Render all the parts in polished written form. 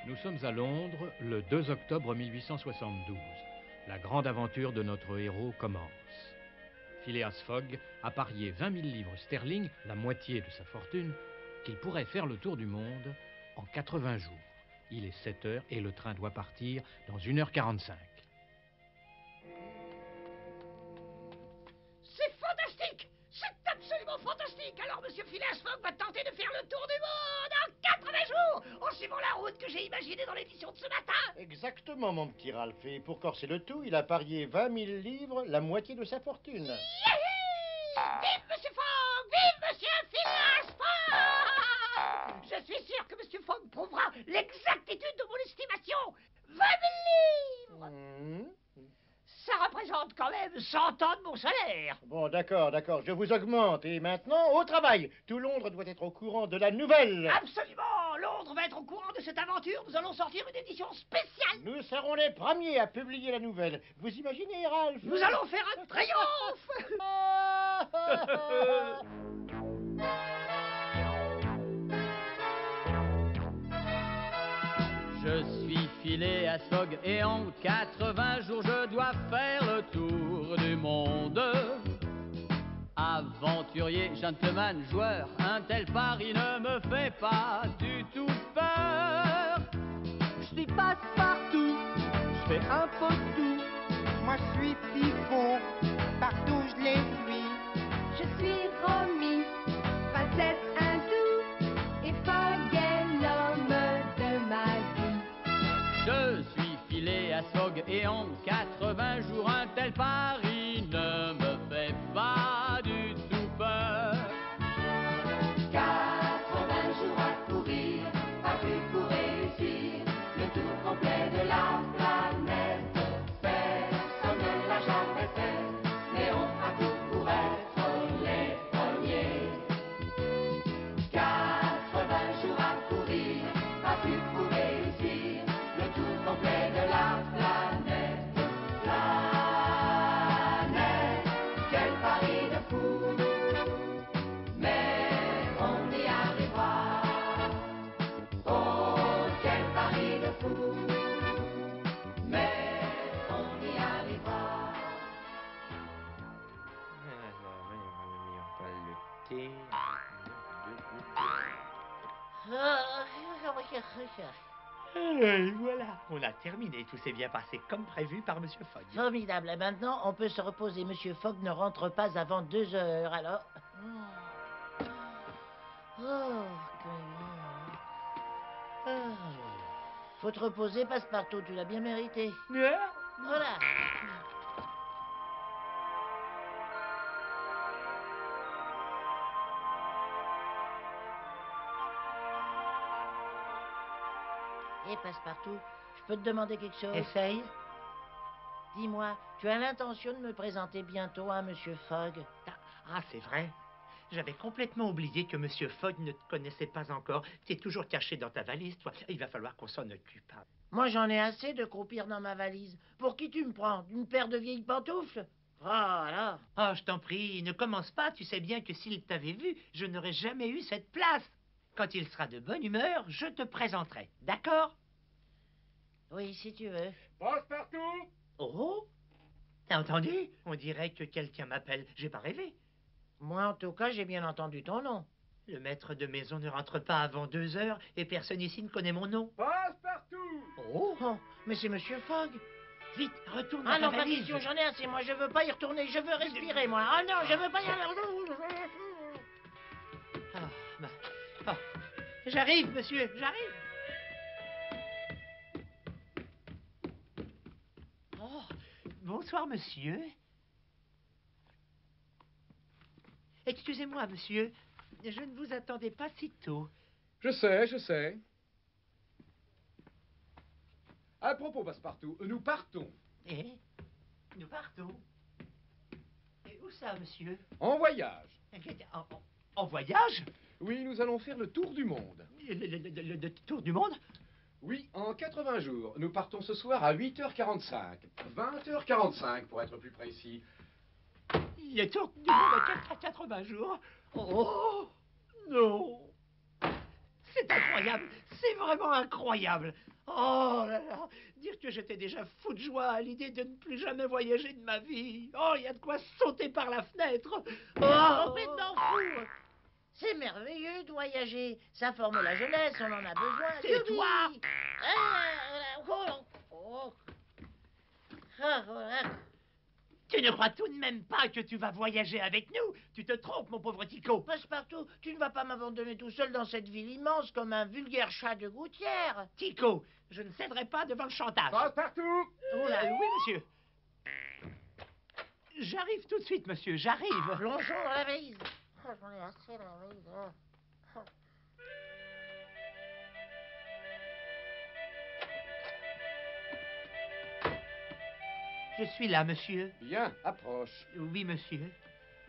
Nous sommes à Londres le 2 octobre 1872. La grande aventure de notre héros commence. Phileas Fogg a parié 20 000 livres sterling, la moitié de sa fortune, qu'il pourrait faire le tour du monde en 80 jours. Il est 7 heures et le train doit partir dans 1h45. C'est fantastique! C'est absolument fantastique! Alors, monsieur Phileas Fogg va tenter de faire le tour du monde en 80 jours en suivant la route que j'ai imaginée dans l'édition de ce matin! Exactement, mon petit Ralph. Et pour corser le tout, il a parié 20 000 livres, la moitié de sa fortune. Vive monsieur Fogg! Vive monsieur Phileas Fogg! Je suis sûr que monsieur Fogg prouvera l'exactitude de mon estimation. 20 000 livres! Ça représente quand même 100 ans de mon salaire. Bon, d'accord, je vous augmente. Et maintenant, au travail. Tout Londres doit être au courant de la nouvelle. Absolument! Londres va être au courant de cette aventure. Nous allons sortir une édition spéciale. Nous serons les premiers à publier la nouvelle. Vous imaginez, Ralph? Nous allons faire un triomphe. Je suis Phileas Fogg et en 80 jours je dois faire le tour du monde. Aventurier, gentleman, joueur, un tel pari ne me fait pas du tout peur. Je suis passe-partout, je fais un peu de tout. Moi je suis Pifou, partout je les suis. Je suis Romy, princesse hindoue, et Fogg est l'homme de ma vie. Je suis Phileas Fogg et en 80 jours un tel pari ne me fait pas du tout peur. 80 jours à courir, pas plus pour réussir le tour complet de la planète. Personne ne l'a jamais fait, mais on fera tout pour être les premiers. 80 jours à courir, pas plus pour réussir le tour complet de la planète. Planète, quel pari de fou, mais on y arrivera. Oh, quel pari de fou, mais on y arrivera. Et voilà, on a terminé. Tout s'est bien passé comme prévu par Monsieur Fogg. Formidable. Et maintenant, on peut se reposer. Monsieur Fogg ne rentre pas avant 2 heures, alors... Oh, que bien. Ah. Faut te reposer, Passepartout. Tu l'as bien mérité. Voilà. Et Passepartout, je peux te demander quelque chose? Essaye. Dis-moi, tu as l'intention de me présenter bientôt à Monsieur Fogg? Ah, c'est vrai. J'avais complètement oublié que Monsieur Fogg ne te connaissait pas encore. Tu es toujours caché dans ta valise, toi. Il va falloir qu'on s'en occupe. Moi, j'en ai assez de croupir dans ma valise. Pour qui tu me prends? Une paire de vieilles pantoufles? Voilà. Oh, je t'en prie, ne commence pas. Tu sais bien que s'il t'avait vu, je n'aurais jamais eu cette place. Quand il sera de bonne humeur, je te présenterai. D'accord? Oui, si tu veux. Passe-partout! Oh! T'as entendu? On dirait que quelqu'un m'appelle. J'ai pas rêvé. Moi, en tout cas, j'ai bien entendu ton nom. Le maître de maison ne rentre pas avant 2 heures et personne ici ne connaît mon nom. Passe-partout! Oh! Oh, mais c'est Monsieur Fogg. Vite, retourne Ah dans non, ta pas valise. question, j'en ai assez. Moi, je veux pas y retourner. Je veux respirer, moi. Ah non, je veux pas y aller. Ah, bah, ah. J'arrive, monsieur, j'arrive. Oh, bonsoir, monsieur. Excusez-moi, monsieur. Je ne vous attendais pas si tôt. Je sais. À propos, Passepartout, nous partons. Eh? Nous partons. Et où ça, monsieur? En voyage. En voyage? Oui, nous allons faire le tour du monde. Le tour du monde? Oui, en 80 jours. Nous partons ce soir à 8h45. 20h45 pour être plus précis. Le tour du monde à 80 jours? Oh, non. C'est incroyable. incroyable. C'est vraiment incroyable. Oh là là, dire que j'étais déjà fou de joie à l'idée de ne plus jamais voyager de ma vie. Oh, il y a de quoi sauter par la fenêtre. Oh, Complètement fou. C'est merveilleux de voyager. Ça forme la jeunesse, on en a besoin. Tais-toi. Youpi. Oh. Voilà. Tu ne crois tout de même pas que tu vas voyager avec nous? Tu te trompes, mon pauvre Tico. Passepartout, tu ne vas pas m'abandonner tout seul dans cette ville immense comme un vulgaire chat de gouttière. Tico, je ne céderai pas devant le chantage. Passepartout! Oui, monsieur. J'arrive tout de suite, monsieur, j'arrive. Plongeons dans la valise. Oh, j'en ai assez de la valise. Oh. Je suis là, monsieur. Bien, approche. Oui, monsieur.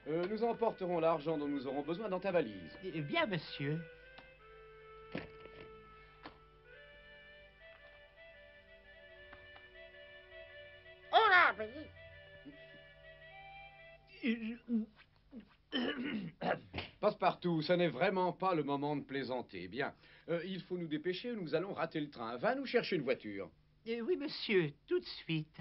Nous emporterons l'argent dont nous aurons besoin dans ta valise. Bien, monsieur. Oh là, vas-y. Passepartout, ce n'est vraiment pas le moment de plaisanter. Bien, il faut nous dépêcher ou nous allons rater le train. Va nous chercher une voiture. Oui, monsieur, tout de suite.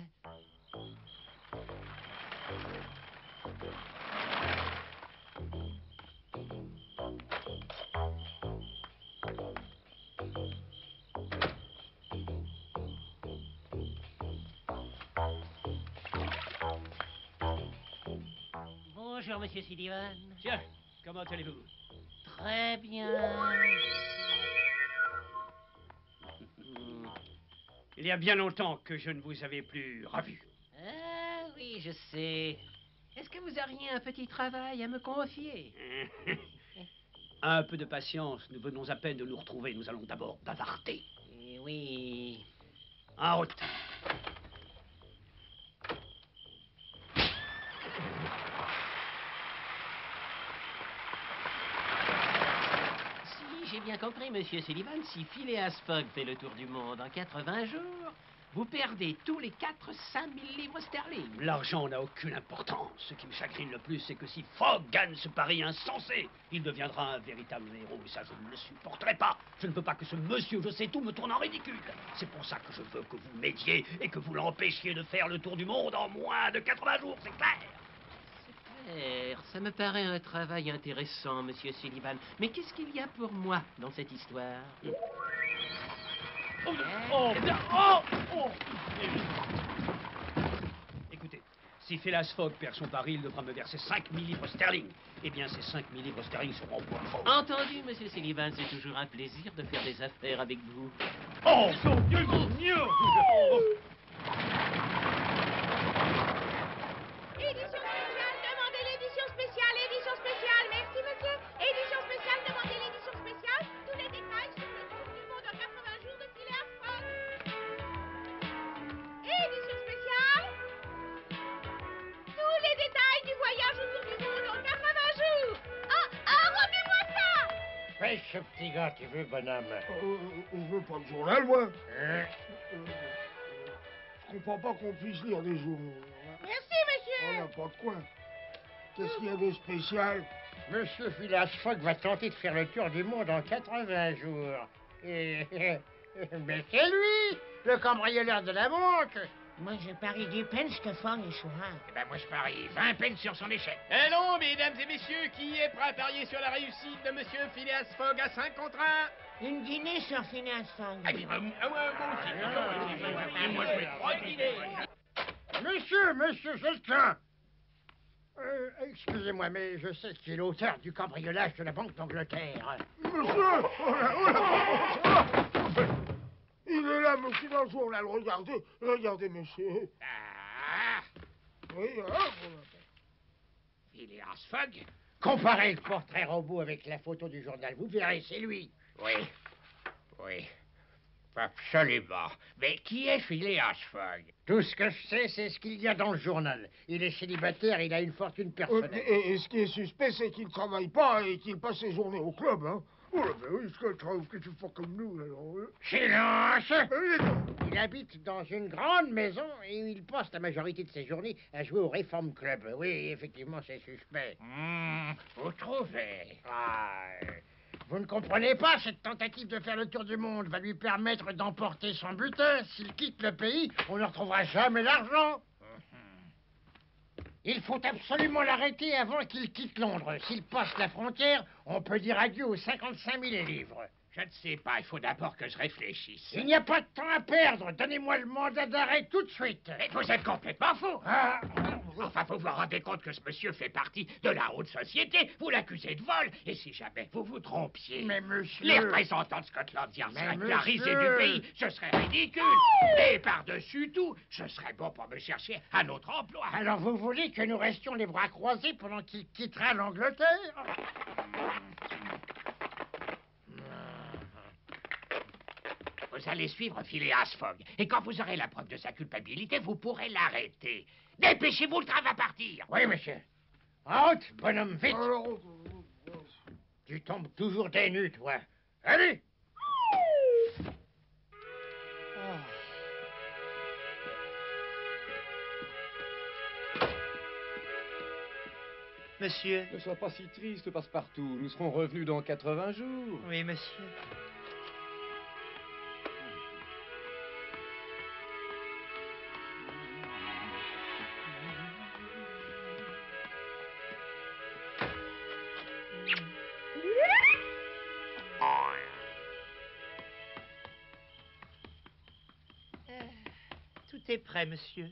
Bonjour, monsieur Sullivan. Tiens, comment allez-vous? Très bien. Il y a bien longtemps que je ne vous avais plus revu. Ah oui, je sais. Est-ce que vous auriez un petit travail à me confier? Un peu de patience, nous venons à peine de nous retrouver. Nous allons d'abord bavarder. Eh oui. En route. Si j'ai bien compris, monsieur Sullivan, si Phileas Fogg fait le tour du monde en 80 jours, vous perdez tous les 4 5000 livres sterling. L'argent n'a aucune importance. Ce qui me chagrine le plus, c'est que si Fogg gagne ce pari insensé, il deviendra un véritable héros. Et ça, je ne le supporterai pas. Je ne veux pas que ce monsieur, je sais tout, me tourne en ridicule. C'est pour ça que je veux que vous m'aidiez et que vous l'empêchiez de faire le tour du monde en moins de 80 jours, c'est clair? Ça me paraît un travail intéressant, monsieur Sullivan. Mais qu'est-ce qu'il y a pour moi dans cette histoire? Écoutez, si Phileas Fogg perd son pari, il devra me verser 5000 livres sterling. Eh bien, ces 5000 livres sterling seront pour Fogg. Entendu, monsieur Sullivan, c'est toujours un plaisir de faire des affaires avec vous. Oh, son Dieu, mon Dieu! Édition spéciale, demandez l'édition spéciale, édition spéciale, merci monsieur. Édition spéciale, demandez l'édition spéciale. Tous les détails sur le tour du monde en 80 jours de Phileas Fogg. Édition spéciale. Tous les détails du voyage autour du monde en 80 jours. Rendez-moi ça. Pêche ce petit gars, tu veux, bonhomme. Je veux pas de journal, moi. Je comprends pas qu'on puisse lire des journaux. Merci monsieur. N'importe quoi. Qu'est-ce qu'il y a de spécial? Monsieur Phileas Fogg va tenter de faire le tour du monde en 80 jours. Mais c'est lui, le cambrioleur de la banque. Moi, je parie 10 pence que Fogg échouera. Eh ben, moi, je parie 20 pence sur son échec. Allons, mesdames et messieurs, qui est prêt à parier sur la réussite de monsieur Phileas Fogg à 5 contre 1? Une dîner sur Phileas Fogg. Ah ouais, moi aussi. Moi, je vais 3 dîners. Monsieur, j'ai le temps. Excusez-moi, mais je sais qui est l'auteur du cambriolage de la Banque d'Angleterre. Monsieur! Il est là, monsieur, dans le journal. Regardez, monsieur. Ah, Oui, Phileas Fogg. Comparez le portrait robot avec la photo du journal. Vous verrez, c'est lui. Oui. Absolument. Mais qui est Phileas Fogg? Tout ce que je sais, c'est ce qu'il y a dans le journal. Il est célibataire, il a une fortune personnelle. Et ce qui est suspect, c'est qu'il ne travaille pas et qu'il passe ses journées au club, hein. Oh là, ben oui, ce que trouve que tu fais comme nous, alors. Silence! Il habite dans une grande maison et il passe la majorité de ses journées à jouer au Reform Club. Oui, effectivement, c'est suspect. Vous trouvez? Vous ne comprenez pas, cette tentative de faire le tour du monde va lui permettre d'emporter son butin. S'il quitte le pays, on ne retrouvera jamais l'argent. Il faut absolument l'arrêter avant qu'il quitte Londres. S'il passe la frontière, on peut dire adieu aux 55 000 livres. Je ne sais pas, il faut d'abord que je réfléchisse. Il n'y a pas de temps à perdre. Donnez-moi le mandat d'arrêt tout de suite. Mais vous êtes complètement fou. Ah. Enfin, vous vous rendez compte que ce monsieur fait partie de la haute société. Vous l'accusez de vol. Et si jamais vous vous trompiez... Mais monsieur... Les représentants de Scotland Yard seraient clarisés du pays. Ce serait ridicule. Et par-dessus tout, ce serait bon pour me chercher un autre emploi. Alors vous voulez que nous restions les bras croisés pendant qu'il quittera l'Angleterre? Vous allez suivre Phileas Fogg. Et quand vous aurez la preuve de sa culpabilité, vous pourrez l'arrêter. Dépêchez-vous, le train va partir. Oui, monsieur. En route, bonhomme, vite. Tu tombes toujours des nues, toi. Allez. Monsieur. Ne sois pas si triste, Passepartout. Nous serons revenus dans 80 jours. Oui, monsieur. Tout est prêt, monsieur.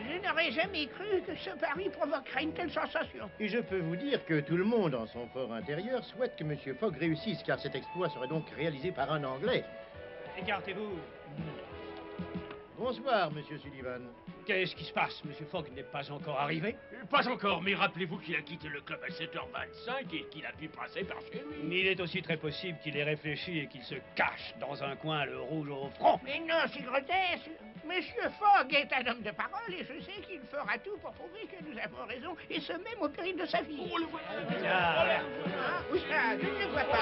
Je n'aurais jamais cru que ce pari provoquerait une telle sensation. Et je peux vous dire que tout le monde, en son fort intérieur, souhaite que M. Fogg réussisse, car cet exploit serait donc réalisé par un Anglais. Écartez-vous. Bonsoir, Monsieur Sullivan. Qu'est-ce qui se passe? Monsieur Fogg n'est pas encore arrivé? Pas encore, mais rappelez-vous qu'il a quitté le club à 7h25 et qu'il a pu passer par chez lui. Il est aussi très possible qu'il ait réfléchi et qu'il se cache dans un coin, le rouge au front. Mais non, Sigretesse, Monsieur Fogg est un homme de parole et je sais qu'il fera tout pour prouver que nous avons raison, et ce même au péril de sa vie. On le voit. Où ça? Je ne le vois pas.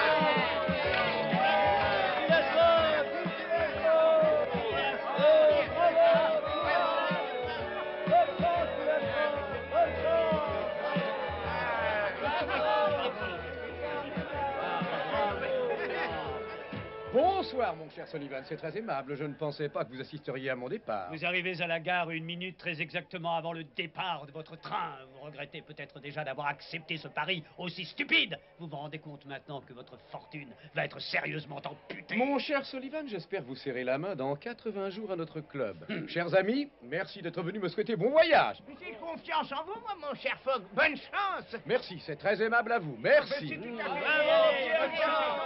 Bonsoir, mon cher Sullivan, c'est très aimable. Je ne pensais pas que vous assisteriez à mon départ. Vous arrivez à la gare une minute très exactement avant le départ de votre train. Vous regrettez peut-être déjà d'avoir accepté ce pari aussi stupide. Vous vous rendez compte maintenant que votre fortune va être sérieusement amputée. Mon cher Sullivan, j'espère vous serrer la main dans 80 jours à notre club. Chers amis, merci d'être venus me souhaiter bon voyage. J'ai confiance en vous, moi, mon cher Fogg. Bonne chance. Merci, c'est très aimable à vous. Merci. Bonne chance.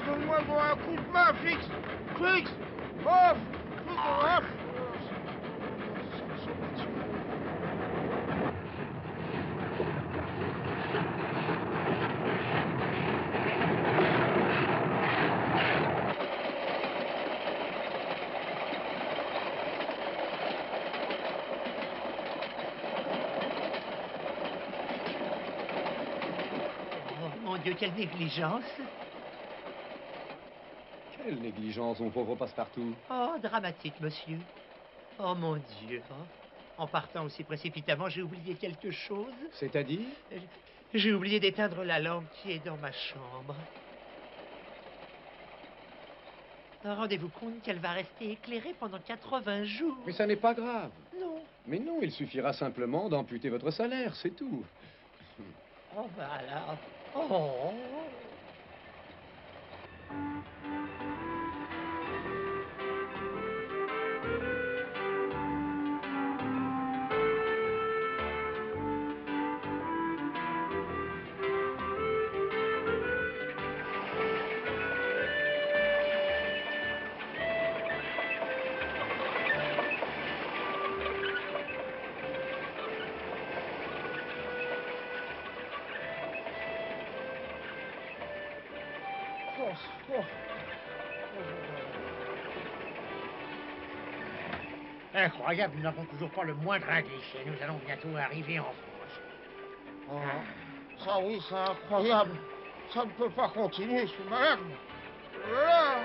Donne-moi un coup de main, Fix. Fix. Off. Off. Oh, mon Dieu, quelle négligence. Quelle négligence, mon pauvre Passepartout. Oh, dramatique, monsieur. Oh, mon Dieu. Oh. En partant aussi précipitamment, j'ai oublié quelque chose. C'est-à-dire? J'ai oublié d'éteindre la lampe qui est dans ma chambre. Rendez-vous compte qu'elle va rester éclairée pendant 80 jours. Mais ça n'est pas grave. Non. Mais non, il suffira simplement d'amputer votre salaire, c'est tout. Oh, bah alors. Oh. Incroyable, nous n'avons toujours pas le moindre indice et nous allons bientôt arriver en France. Oh, ça oui, c'est incroyable. Ça ne peut pas continuer, je suis malade. Voilà.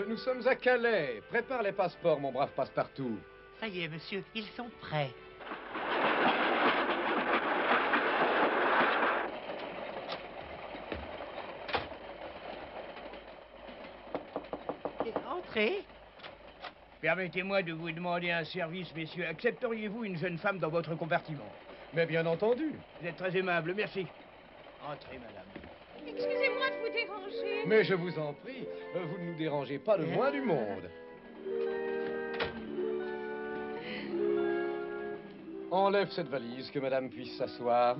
Nous sommes à Calais. Prépare les passeports, mon brave passe-partout. Ça y est, monsieur, ils sont prêts. Entrez. Permettez-moi de vous demander un service, messieurs. Accepteriez-vous une jeune femme dans votre compartiment? Mais bien entendu. Vous êtes très aimable, merci. Entrez, madame. Excusez-moi de vous déranger. Mais je vous en prie, vous ne nous dérangez pas le moins du monde. Enlève cette valise, que madame puisse s'asseoir.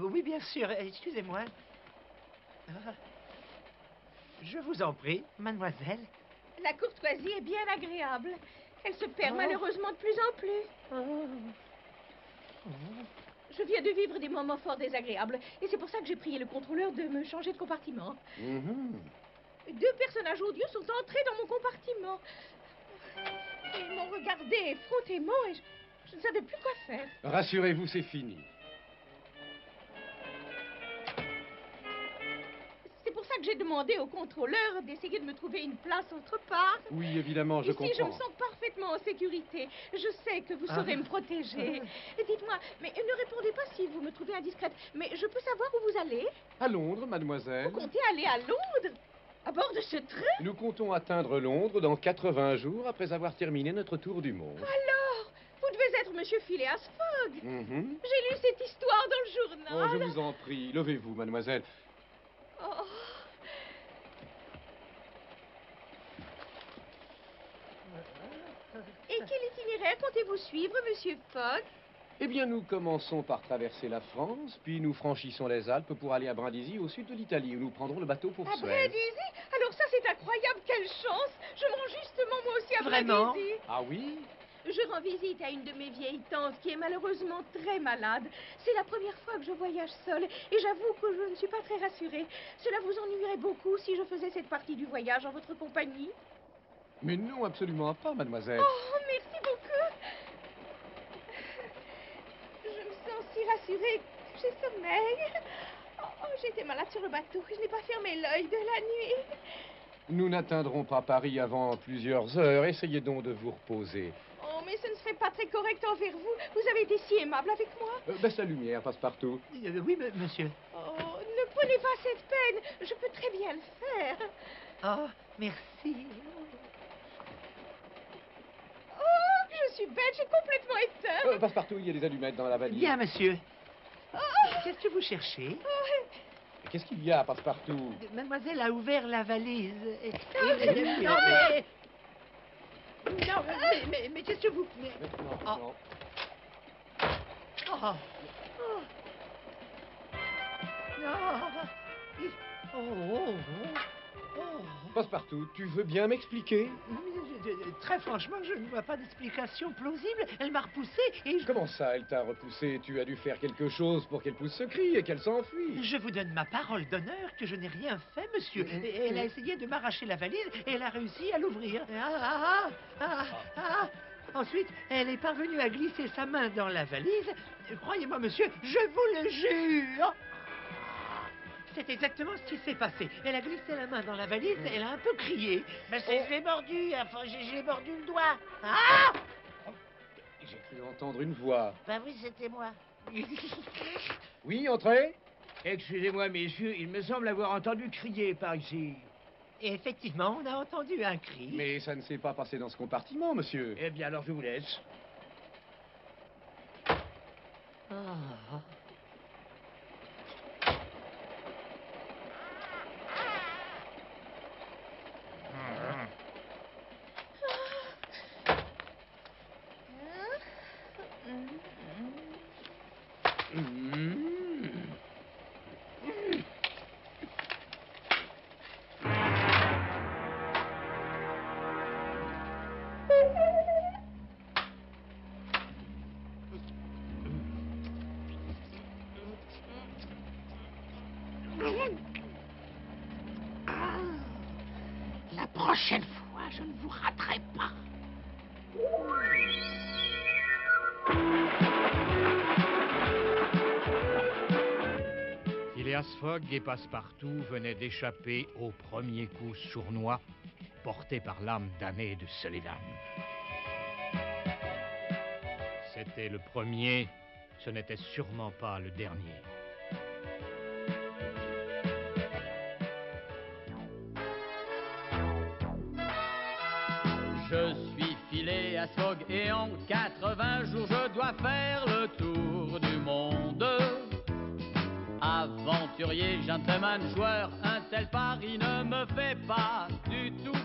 Oui, bien sûr. Excusez-moi. Je vous en prie, mademoiselle. La courtoisie est bien agréable. Elle se perd malheureusement de plus en plus. Je viens de vivre des moments fort désagréables et c'est pour ça que j'ai prié le contrôleur de me changer de compartiment. Deux personnages odieux sont entrés dans mon compartiment. Ils m'ont regardé effrontément et je ne savais plus quoi faire. Rassurez-vous, c'est fini. C'est pour ça que j'ai demandé au contrôleur d'essayer de me trouver une place autre part. Oui, évidemment, je Ici, comprends. je me sens parfaitement en sécurité. Je sais que vous saurez me protéger. Et dites-moi, mais ne répondez pas si vous me trouvez indiscrète. Mais je peux savoir où vous allez? À Londres, mademoiselle. Vous comptez aller à Londres? À bord de ce train? Nous comptons atteindre Londres dans 80 jours après avoir terminé notre tour du monde. Alors, vous devez être Monsieur Phileas Fogg. J'ai lu cette histoire dans le Oh, journal. je vous en prie, levez-vous, mademoiselle. Oh. Et quel itinéraire comptez-vous suivre, Monsieur Fogg? Eh bien, nous commençons par traverser la France, puis nous franchissons les Alpes pour aller à Brindisi, au sud de l'Italie, où nous prendrons le bateau pour À Suez. Brindisi? Alors ça, c'est incroyable, quelle chance! Je me rends justement moi aussi à Vraiment? Brindisi. Ah oui? Je rends visite à une de mes vieilles tantes qui est malheureusement très malade. C'est la première fois que je voyage seule et j'avoue que je ne suis pas très rassurée. Cela vous ennuierait beaucoup si je faisais cette partie du voyage en votre compagnie? Mais non, absolument pas, mademoiselle. Oh, merci beaucoup. Je me sens si rassurée que j'ai sommeil. Oh, j'étais malade sur le bateau. Je n'ai pas fermé l'œil de la nuit. Nous n'atteindrons pas Paris avant plusieurs heures. Essayez donc de vous reposer. Oh, mais ce ne serait pas très correct envers vous. Vous avez été si aimable avec moi. Baisse la lumière, passe-partout. Oui, monsieur. Oh, ne prenez pas cette peine. Je peux très bien le faire. Oh, merci. Oh, je suis bête. J'ai complètement éteint. Passe-partout, il y a des allumettes dans la valise. Bien, monsieur. Oh. Qu'est-ce que vous cherchez? Qu'est-ce qu'il y a, passe-partout? Mademoiselle a ouvert la valise. Non, mais... Non, mais qu'est-ce que vous... Non. Oh. Passe-partout, tu veux bien m'expliquer? Très franchement, je ne vois pas d'explication plausible. Elle m'a repoussé et je... Comment ça, elle t'a repoussé? Tu as dû faire quelque chose pour qu'elle pousse ce cri et qu'elle s'enfuit. Je vous donne ma parole d'honneur que je n'ai rien fait, monsieur. Et elle a essayé de m'arracher la valise et elle a réussi à l'ouvrir. Ensuite, elle est parvenue à glisser sa main dans la valise. Croyez-moi, monsieur, je vous le jure. C'est exactement ce qui s'est passé. Elle a glissé la main dans la valise et elle a un peu crié. Mais je l'ai mordu, enfin, j'ai mordu le doigt. Ah! J'ai Je vais entendre une voix. Bah oui, c'était moi. Oui, entrez. Excusez-moi, messieurs, il me semble avoir entendu crier par ici. Et effectivement, on a entendu un cri. Mais ça ne s'est pas passé dans ce compartiment, monsieur. Eh bien, alors je vous laisse. Ah. La prochaine fois, je ne vous raterai pas. Phileas Fogg et Passepartout venaient d'échapper au premier coup sournois porté par l'âme damnée de Sullivan. C'était le premier, ce n'était sûrement pas le dernier. Je suis Phileas Fogg et en 80 jours je dois faire le tour du monde. Aventurier, gentleman, joueur, un tel pari ne me fait pas du tout